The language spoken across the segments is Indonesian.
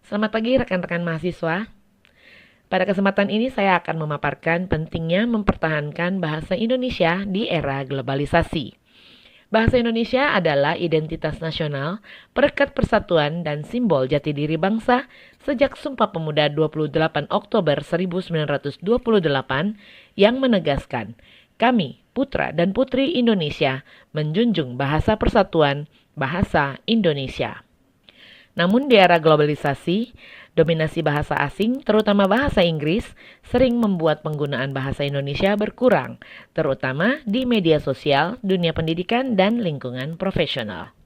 Selamat pagi rekan-rekan mahasiswa. Pada kesempatan ini saya akan memaparkan pentingnya mempertahankan bahasa Indonesia di era globalisasi. Bahasa Indonesia adalah identitas nasional, perekat persatuan dan simbol jati diri bangsa sejak Sumpah Pemuda 28 Oktober 1928 yang menegaskan, kami, putra dan putri Indonesia, menjunjung bahasa persatuan, bahasa Indonesia. Namun di era globalisasi, dominasi bahasa asing, terutama bahasa Inggris, sering membuat penggunaan bahasa Indonesia berkurang, terutama di media sosial, dunia pendidikan, dan lingkungan profesional.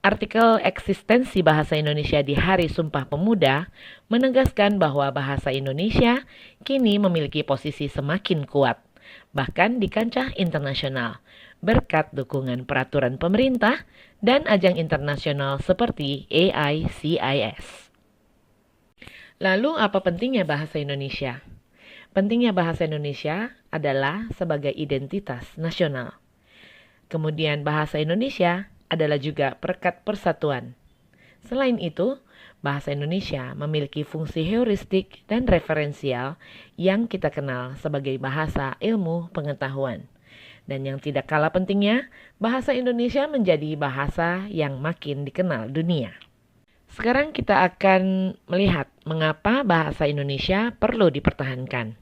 Artikel eksistensi bahasa Indonesia di Hari Sumpah Pemuda menegaskan bahwa bahasa Indonesia kini memiliki posisi semakin kuat, bahkan di kancah internasional, berkat dukungan peraturan pemerintah dan ajang internasional seperti AICIS. Lalu apa pentingnya bahasa Indonesia? Pentingnya bahasa Indonesia adalah sebagai identitas nasional. Kemudian bahasa Indonesia adalah juga perekat persatuan. Selain itu, bahasa Indonesia memiliki fungsi heuristik dan referensial yang kita kenal sebagai bahasa ilmu pengetahuan. Dan yang tidak kalah pentingnya, bahasa Indonesia menjadi bahasa yang makin dikenal dunia. Sekarang kita akan melihat mengapa bahasa Indonesia perlu dipertahankan.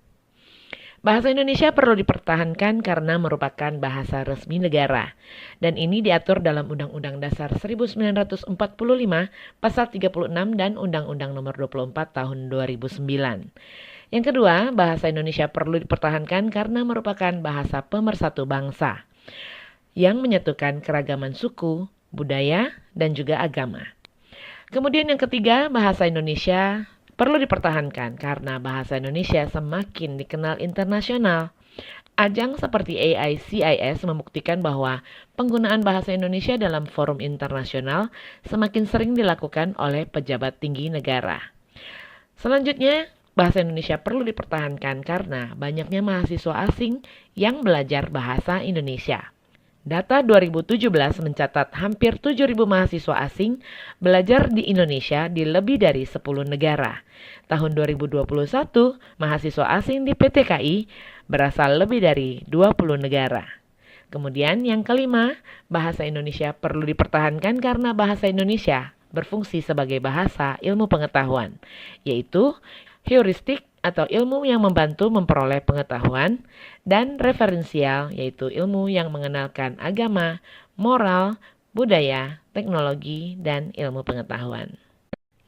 Bahasa Indonesia perlu dipertahankan karena merupakan bahasa resmi negara. Dan ini diatur dalam Undang-Undang Dasar 1945, Pasal 36 dan Undang-Undang Nomor 24 Tahun 2009. Yang kedua, bahasa Indonesia perlu dipertahankan karena merupakan bahasa pemersatu bangsa yang menyatukan keragaman suku, budaya, dan juga agama. Kemudian yang ketiga, bahasa Indonesia perlu dipertahankan karena bahasa Indonesia semakin dikenal internasional. Ajang seperti AICIS membuktikan bahwa penggunaan bahasa Indonesia dalam forum internasional semakin sering dilakukan oleh pejabat tinggi negara. Selanjutnya, bahasa Indonesia perlu dipertahankan karena banyaknya mahasiswa asing yang belajar bahasa Indonesia. Data 2017 mencatat hampir 7.000 mahasiswa asing belajar di Indonesia di lebih dari 10 negara. Tahun 2021, mahasiswa asing di PTKI berasal lebih dari 20 negara. Kemudian yang kelima, bahasa Indonesia perlu dipertahankan karena bahasa Indonesia berfungsi sebagai bahasa ilmu pengetahuan, yaitu heuristik atau ilmu yang membantu memperoleh pengetahuan, dan referensial yaitu ilmu yang mengenalkan agama, moral, budaya, teknologi, dan ilmu pengetahuan.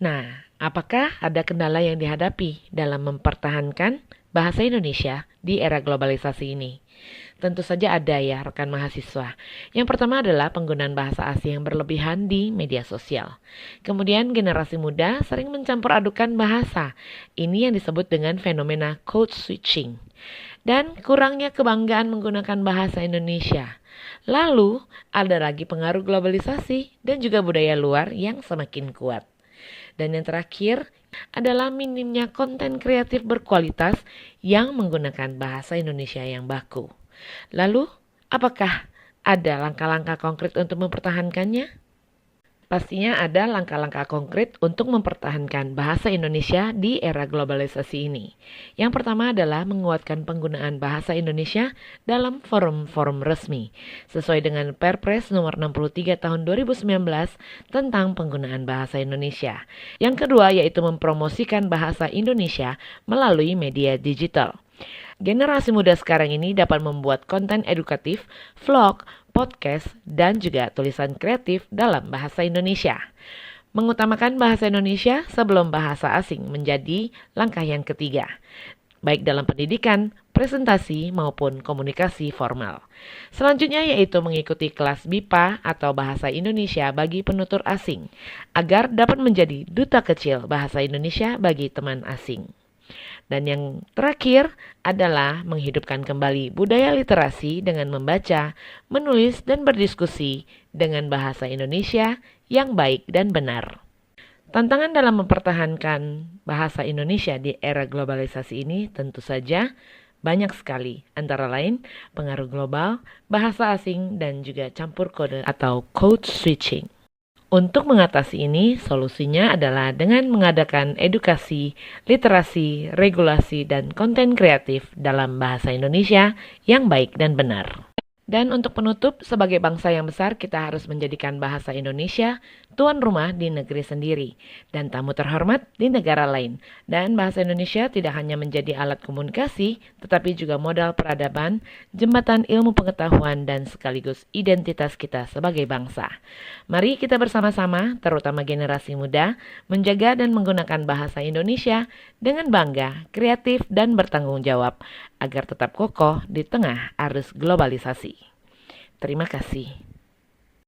Nah, apakah ada kendala yang dihadapi dalam mempertahankan bahasa Indonesia di era globalisasi ini? Tentu saja ada ya rekan mahasiswa. Yang pertama adalah penggunaan bahasa asing yang berlebihan di media sosial. Kemudian generasi muda sering mencampur adukan bahasa. Ini yang disebut dengan fenomena code switching. Dan kurangnya kebanggaan menggunakan bahasa Indonesia. Lalu ada lagi pengaruh globalisasi dan juga budaya luar yang semakin kuat. Dan yang terakhir adalah minimnya konten kreatif berkualitas yang menggunakan bahasa Indonesia yang baku. Lalu, apakah ada langkah-langkah konkret untuk mempertahankannya? Pastinya ada langkah-langkah konkret untuk mempertahankan bahasa Indonesia di era globalisasi ini. Yang pertama adalah menguatkan penggunaan bahasa Indonesia dalam forum-forum resmi, sesuai dengan Perpres nomor 63 tahun 2019 tentang penggunaan bahasa Indonesia. Yang kedua yaitu mempromosikan bahasa Indonesia melalui media digital. Generasi muda sekarang ini dapat membuat konten edukatif, vlog, podcast, dan juga tulisan kreatif dalam bahasa Indonesia. Mengutamakan bahasa Indonesia sebelum bahasa asing menjadi langkah yang ketiga, baik dalam pendidikan, presentasi, maupun komunikasi formal. Selanjutnya yaitu mengikuti kelas BIPA atau Bahasa Indonesia bagi penutur asing, agar dapat menjadi duta kecil bahasa Indonesia bagi teman asing. Dan yang terakhir adalah menghidupkan kembali budaya literasi dengan membaca, menulis, dan berdiskusi dengan bahasa Indonesia yang baik dan benar. Tantangan dalam mempertahankan bahasa Indonesia di era globalisasi ini tentu saja banyak sekali, antara lain pengaruh global, bahasa asing, dan juga campur kode atau code switching. Untuk mengatasi ini, solusinya adalah dengan mengadakan edukasi, literasi, regulasi, dan konten kreatif dalam bahasa Indonesia yang baik dan benar. Dan untuk penutup, sebagai bangsa yang besar, kita harus menjadikan bahasa Indonesia tuan rumah di negeri sendiri dan tamu terhormat di negara lain. Dan bahasa Indonesia tidak hanya menjadi alat komunikasi, tetapi juga modal peradaban, jembatan ilmu pengetahuan, dan sekaligus identitas kita sebagai bangsa. Mari kita bersama-sama, terutama generasi muda, menjaga dan menggunakan bahasa Indonesia dengan bangga, kreatif, dan bertanggung jawab agar tetap kokoh di tengah arus globalisasi. Terima kasih.